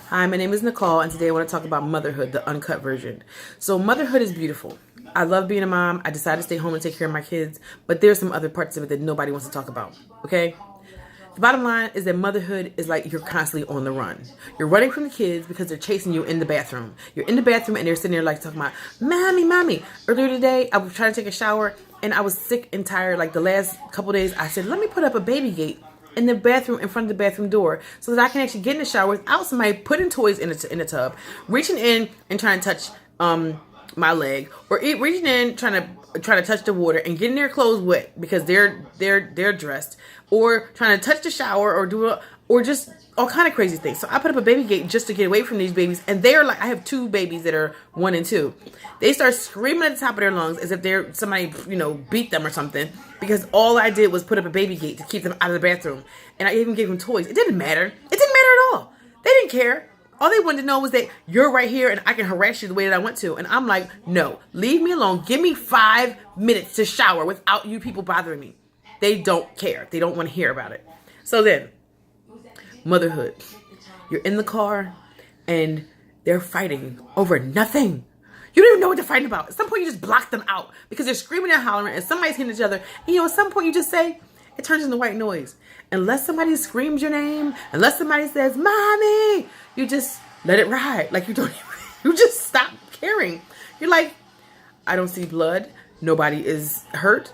Hi, my name is Nicole, and today I want to talk about motherhood, the uncut version. So, motherhood is beautiful. I love being a mom. I decided to stay home and take care of my kids, but there's some other parts of it that nobody wants to talk about, okay? The bottom line is that motherhood is like you're constantly on the run. You're running from the kids because they're chasing you in the bathroom. You're in the bathroom and they're sitting there like talking about, Mommy, Mommy. Earlier today, I was trying to take a shower and I was sick and tired. Like the last couple days, I said, let me put up a baby gate in the bathroom, in front of the bathroom door, so that I can actually get in the shower without somebody putting toys in the tub, reaching in and trying to touch my leg, or reaching in trying to touch the water and getting their clothes wet because they're dressed, or trying to touch the shower or just all kind of crazy things. So I put up a baby gate just to get away from these babies, and they're like, I have two babies that are 1 and 2. They start screaming at the top of their lungs as if they're somebody beat them or something, because all I did was put up a baby gate to keep them out of the bathroom, and I even gave them toys. It didn't matter. It didn't matter at all. They didn't care. All they wanted to know was that you're right here and I can harass you the way that I want to. And I'm like, no, leave me alone. Give me 5 minutes to shower without you people bothering me. They don't care. They don't want to hear about it. So then, motherhood. You're in the car and they're fighting over nothing. You don't even know what they're fighting about. At some point, you just block them out because they're screaming and hollering and somebody's hitting each other. And at some point, you just say, it turns into white noise. Unless somebody screams your name, unless somebody says, Mommy, you just let it ride. Like you just stop caring. You're like, I don't see blood. Nobody is hurt.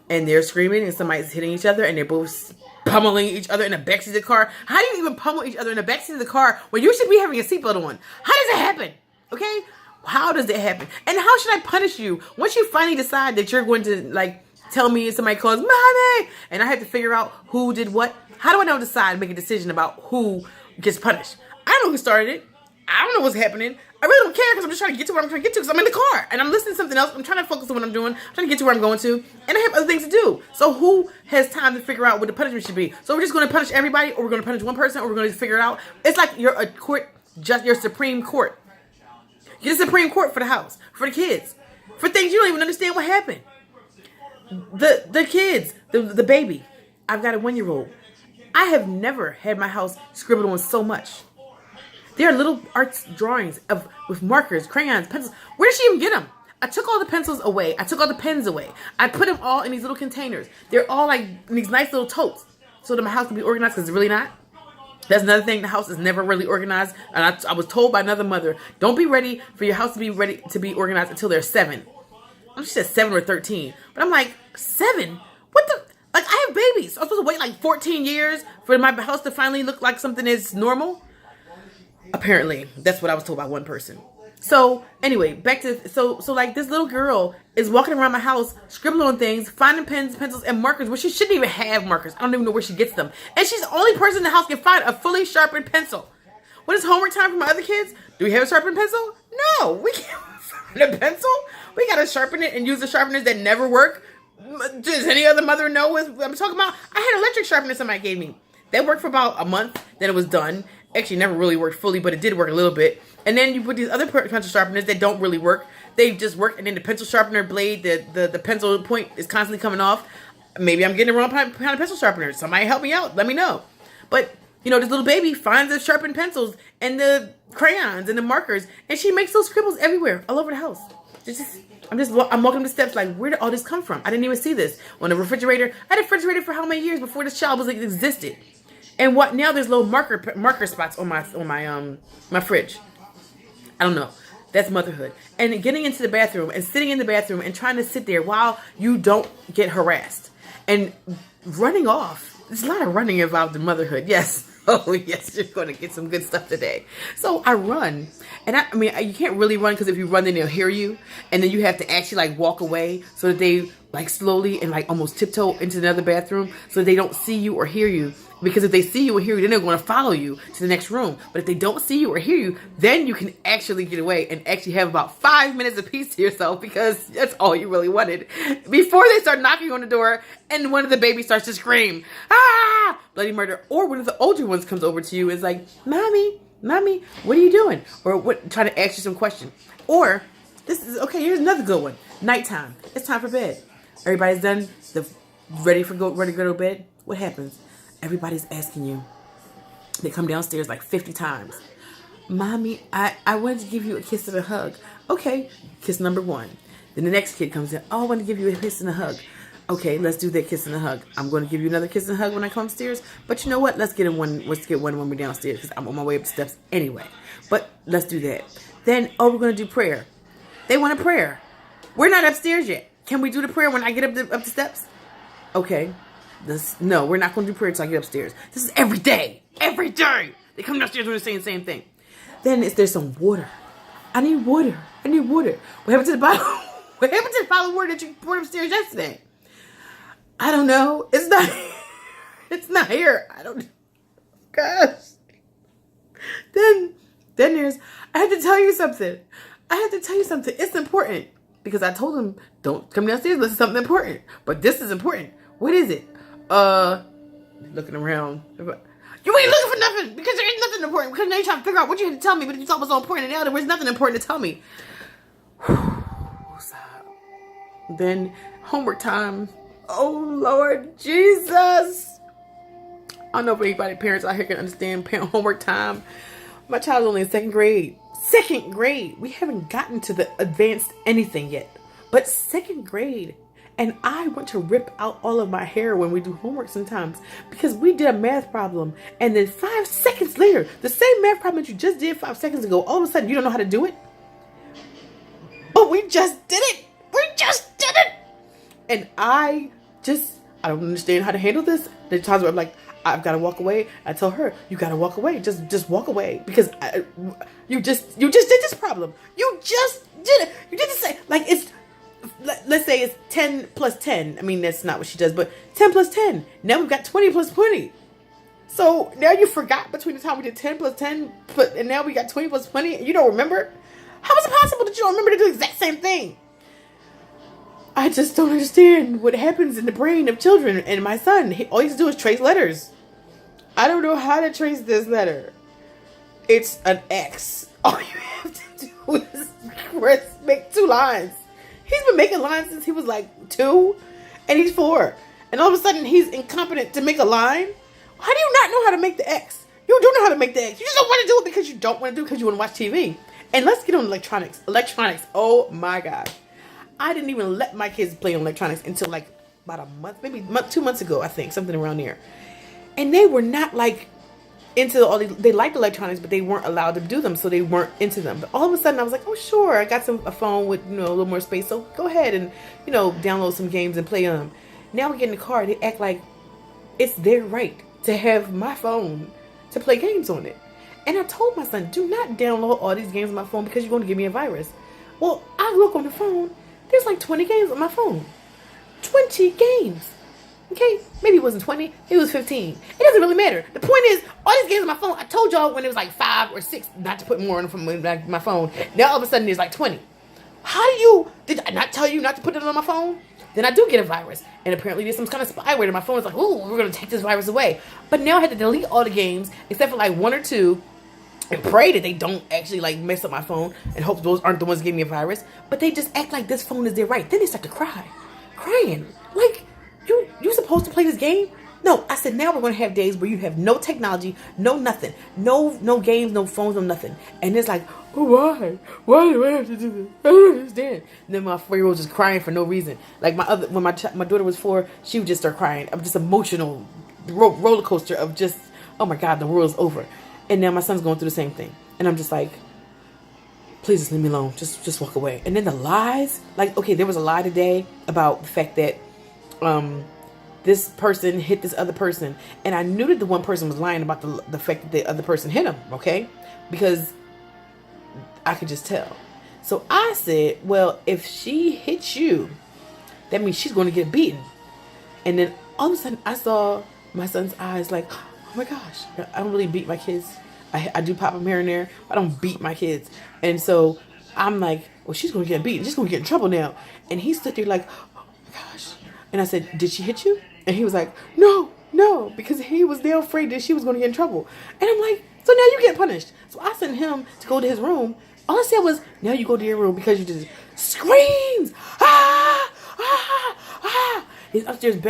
And they're screaming and somebody's hitting each other and they're both pummeling each other in the backseat of the car. How do you even pummel each other in the backseat of the car when you should be having a seatbelt on? How does it happen? Okay? How does it happen? And how should I punish you once you finally decide that you're going to tell me if somebody calls Mommy and I have to figure out who did what? How do I now decide and make a decision about who gets punished? I don't know who started it. I don't know what's happening. I really don't care because I'm just trying to get to where I'm trying to get to because I'm in the car and I'm listening to something else. I'm trying to focus on what I'm doing. I'm trying to get to where I'm going to. And I have other things to do. So who has time to figure out what the punishment should be? So we're just going to punish everybody, or we're going to punish one person, or we're going to figure it out. It's like you're a court, just your Supreme Court. You're the Supreme Court for the house, for the kids, for things you don't even understand what happened. The kids, the baby. I've got a 1-year-old. I have never had my house scribbled on so much. There are little arts drawings with markers, crayons, pencils. Where did she even get them? I took all the pencils away. I took all the pens away. I put them all in these little containers. They're all like in these nice little totes so that my house can be organized, because it's really not. That's another thing. The house is never really organized. And I was told by another mother, don't be ready for your house to be ready to be organized until they're 7. She said 7 or 13. But I'm like, 7? What the? Like, I have babies. I'm supposed to wait like 14 years for my house to finally look like something that's normal? Apparently, that's what I was told by one person. So, anyway, back to, so like this little girl is walking around my house, scribbling on things, finding pens, pencils, and markers where she shouldn't even have markers. I don't even know where she gets them. And she's the only person in the house can find a fully sharpened pencil. When it's homework time for my other kids, do we have a sharpened pencil? No, we can't find a pencil. We gotta sharpen it and use the sharpeners that never work. Does any other mother know what I'm talking about? I had electric sharpener somebody gave me. That worked for about a month, then it was done. Actually, never really worked fully, but it did work a little bit. And then you put these other pencil sharpeners that don't really work. They just work, and then the pencil sharpener blade, the pencil point is constantly coming off. Maybe I'm getting the wrong kind of pencil sharpener. Somebody help me out. Let me know. But, this little baby finds the sharpened pencils and the crayons and the markers, and she makes those scribbles everywhere, all over the house. I'm walking up the steps like, where did all this come from? I didn't even see this. On the refrigerator, I had a refrigerator for how many years before this child existed? And what now? There's little marker spots on my fridge. I don't know. That's motherhood. And getting into the bathroom and sitting in the bathroom and trying to sit there while you don't get harassed and running off. There's a lot of running involved in motherhood. Yes. Oh, yes, you're going to get some good stuff today. So I run. And I mean, you can't really run because if you run, then they'll hear you. And then you have to actually walk away so that they slowly and almost tiptoe into another bathroom so they don't see you or hear you. Because if they see you or hear you, then they're going to follow you to the next room. But if they don't see you or hear you, then you can actually get away and actually have about 5 minutes of peace to yourself, because that's all you really wanted. Before they start knocking on the door and one of the babies starts to scream, ah, bloody murder. Or one of the older ones comes over to you and is like, Mommy, what are you doing? Or trying to ask you some question. Or, here's another good one. Nighttime. It's time for bed. Everybody's done, ready to go to bed. What happens? Everybody's asking you. They come downstairs like 50 times. Mommy, I wanted to give you a kiss and a hug. Okay, kiss number one. Then the next kid comes in. Oh, I want to give you a kiss and a hug. Okay, let's do that kiss and a hug. I'm going to give you another kiss and a hug when I come upstairs. But you know what? Let's get one when we're downstairs because I'm on my way up the steps anyway. But let's do that. Then, we're going to do prayer. They want a prayer. We're not upstairs yet. Can we do the prayer when I get up the steps? Okay. No, we're not going to do prayer until I get upstairs. This is every day. Every day. They come downstairs and they're saying the same thing. Then there's some water. I need water. What happened to the bottle? What happened to the bottle of water that you poured upstairs yesterday? I don't know. It's not. It's not here. I don't. Gosh. Then there's. I have to tell you something. It's important because I told him don't come downstairs. This is something important. But this is important. What is it? Looking around. You ain't looking for nothing because there ain't nothing important. Because now you're trying to figure out what you had to tell me, but you thought was so important, and now there was nothing important to tell me. Then homework time. Oh Lord Jesus! I don't know if anybody parents out here can understand homework time. My child's only in second grade. Second grade. We haven't gotten to the advanced anything yet, but second grade. And I want to rip out all of my hair when we do homework sometimes because we did a math problem and then 5 seconds later, the same math problem that you just did 5 seconds ago, all of a sudden you don't know how to do it. But we just did it. And I don't understand how to handle this. There's times where I'm like, I've got to walk away. I tell her, you got to walk away. Just walk away because you just did this problem. You just did it. You did the same. Like let's say it's 10 plus 10. I mean, that's not what she does, but 10 plus 10. Now we've got 20 plus 20. So now you forgot between the time we did 10 plus 10, and now we got 20 plus 20, and you don't remember? How is it possible that you don't remember to do the exact same thing? I just don't understand what happens in the brain of children. And my son, all he has to do is trace letters. I don't know how to trace this letter. It's an X. All you have to do is make 2 lines. He's been making lines since he was like 2, and he's 4. And all of a sudden, he's incompetent to make a line. How do you not know how to make the X? You do know how to make the X. You just don't want to do it because you don't want to do it because you want to watch TV. And let's get on electronics. Electronics. Oh my God. I didn't even let my kids play on electronics until like about a month, maybe 2 months ago, I think, something around there. And they were not like into all these. They liked electronics, but they weren't allowed to do them, so they weren't into them. But all of a sudden, I was like, oh sure, I got a phone with a little more space, so go ahead and download some games and play them. Now we get in the car, they act like it's their right to have my phone to play games on it. And I told my son, do not download all these games on my phone because you're going to give me a virus. Well, I look on the phone. There's like 20 games on my phone. 20 games. Okay? Maybe it wasn't 20. It was 15. It doesn't really matter. The point is, all these games on my phone, I told y'all when it was like 5 or 6 not to put more on my phone. Now all of a sudden there's like 20. Did I not tell you not to put it on my phone? Then I do get a virus. And apparently there's some kind of spyware that my phone is like, ooh, we're going to take this virus away. But now I had to delete all the games except for like 1 or 2. And pray that they don't actually like mess up my phone and hope those aren't the ones giving me a virus. But they just act like this phone is their right. Then they start to crying. Like, you supposed to play this game? No, I said now we're going to have days where you have no technology, no nothing, no games, no phones, no nothing. And it's like, oh, why? Why do I have to do this? I don't understand. And then my 4-year-old just crying for no reason. Like when my daughter was 4, she would just start crying. I'm just emotional roller coaster of just, oh my God, the world's over. And now my son's going through the same thing. And I'm just like, please just leave me alone. Just walk away. And then the lies. Like, okay, there was a lie today about the fact that this person hit this other person. And I knew that the one person was lying about the fact that the other person hit him, okay? Because I could just tell. So I said, well, if she hits you, that means she's going to get beaten. And then all of a sudden I saw my son's eyes like, oh my gosh, I don't really beat my kids. I do pop them here and there. But I don't beat my kids. And so I'm like, well, she's going to get beaten. She's going to get in trouble now. And he stood there like, oh my gosh. And I said, did she hit you? And he was like, no, because he was there afraid that she was going to get in trouble. And I'm like, so now you get punished. So I sent him to go to his room. All I said was, now you go to your room because you just screams. Ah, ah, ah. He's upstairs.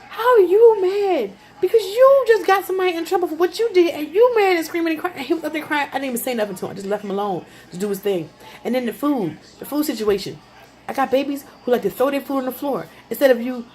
How are you mad? Because you just got somebody in trouble for what you did, and you mad and screaming and crying. And he was up there crying. I didn't even say nothing to him. I just left him alone to do his thing. And then the food situation. I got babies who like to throw their food on the floor instead of you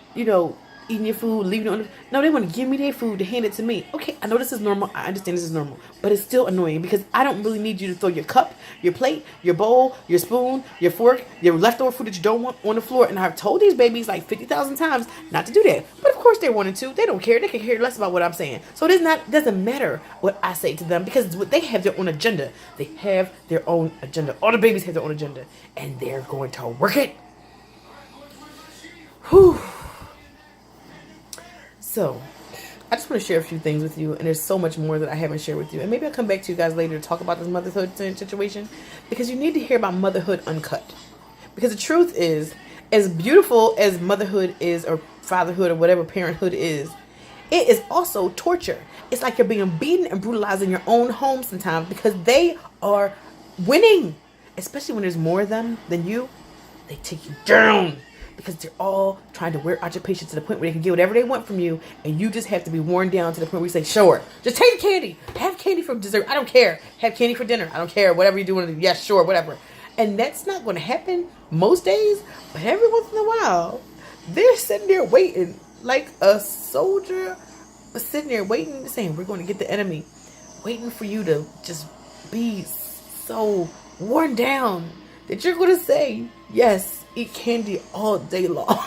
eating your food, leaving it on the... No, they want to give me their food to hand it to me. Okay, I know this is normal. I understand this is normal. But it's still annoying because I don't really need you to throw your cup, your plate, your bowl, your spoon, your fork, your leftover food that you don't want on the floor. And I've told these babies like 50,000 times not to do that. But of course they wanted to. They don't care. They can care less about what I'm saying. So it doesn't matter what I say to them because they have their own agenda. They have their own agenda. All the babies have their own agenda. And they're going to work it. Whew. So, I just want to share a few things with you, and there's so much more that I haven't shared with you. And maybe I'll come back to you guys later to talk about this motherhood situation, because you need to hear about Motherhood Uncut. Because the truth is, as beautiful as motherhood is, or fatherhood, or whatever parenthood is, it is also torture. It's like you're being beaten and brutalized in your own home sometimes because they are winning. Especially when there's more of them than you, they take you down. Because they're all trying to wear out your patience to the point where they can get whatever they want from you. And you just have to be worn down to the point where you say, sure, just take the candy. Have candy for dessert. I don't care. Have candy for dinner. I don't care. Whatever you're doing. Yes, sure, whatever. And that's not going to happen most days. But every once in a while, they're sitting there waiting like a soldier sitting there waiting, saying, we're going to get the enemy. Waiting for you to just be so worn down that you're going to say, yes, eat candy all day long.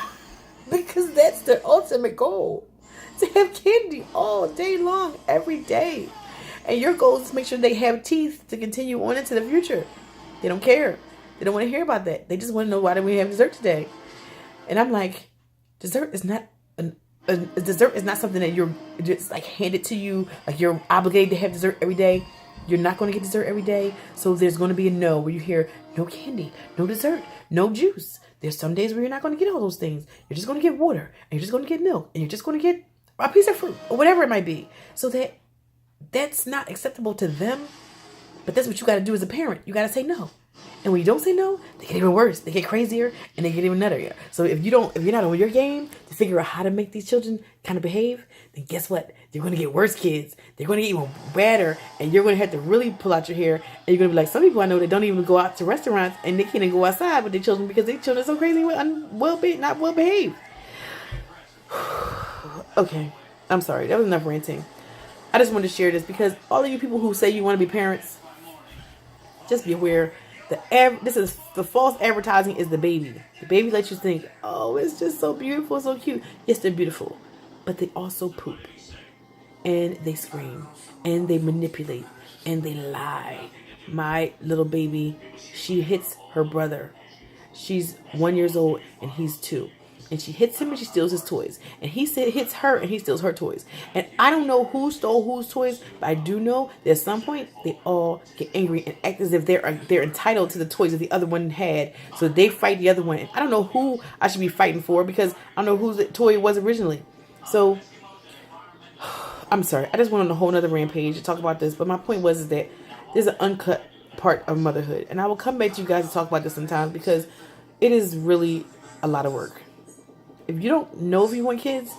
Because that's their ultimate goal. To have candy all day long, every day. And your goal is to make sure they have teeth to continue on into the future. They don't care. They don't want to hear about that. They just want to know, why did we have dessert today? And I'm like, dessert is not dessert is not something that you're just like handed to you. Like you're obligated to have dessert every day. You're not going to get dessert every day. So there's going to be a no where you hear no candy, no dessert, no juice. There's some days where you're not going to get all those things. You're just going to get water, and you're just going to get milk, and you're just going to get a piece of fruit or whatever it might be. So that's not acceptable to them. But that's what you got to do as a parent. You got to say no. And when you don't say no, they get even worse. They get crazier and they get even nuttier. So if you're not on your game to figure out how to make these children kind of behave, then guess what? They're going to get worse kids. They're going to get even badder, and you're going to have to really pull out your hair. And you're going to be like some people I know that don't even go out to restaurants, and they can't even go outside with their children because their children are so crazy and not well behaved. Okay, I'm sorry. That was enough ranting. I just wanted to share this because all of you people who say you want to be parents, just be aware. This is the false advertising is the baby. The baby lets you think, oh, it's just so beautiful, so cute. Yes, they're beautiful, but they also poop, and they scream, and they manipulate, and they lie. My little baby, she hits her brother. She's 1 year old, and he's 2. And she hits him and she steals his toys. And he hits her and he steals her toys. And I don't know who stole whose toys, but I do know that at some point they all get angry and act as if they're entitled to the toys that the other one had. So they fight the other one. And I don't know who I should be fighting for because I don't know whose toy it was originally. So I'm sorry. I just went on a whole nother rampage to talk about this. But my point is that there's an uncut part of motherhood. And I will come back to you guys to talk about this sometimes because it is really a lot of work. If you don't know if you want kids,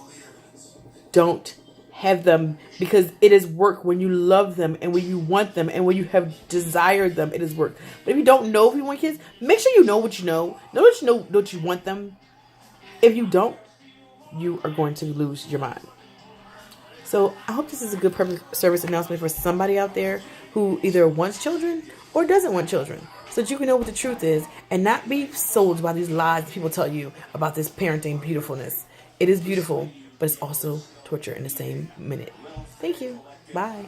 don't have them, because it is work when you love them and when you want them and when you have desired them. It is work. But if you don't know if you want kids, make sure you know what you know. Know that you know that you want them. If you don't, you are going to lose your mind. So I hope this is a good public service announcement for somebody out there who either wants children or doesn't want children, so that you can know what the truth is and not be sold by these lies that people tell you about this parenting beautifulness. It is beautiful, but it's also torture in the same minute. Thank you. Bye.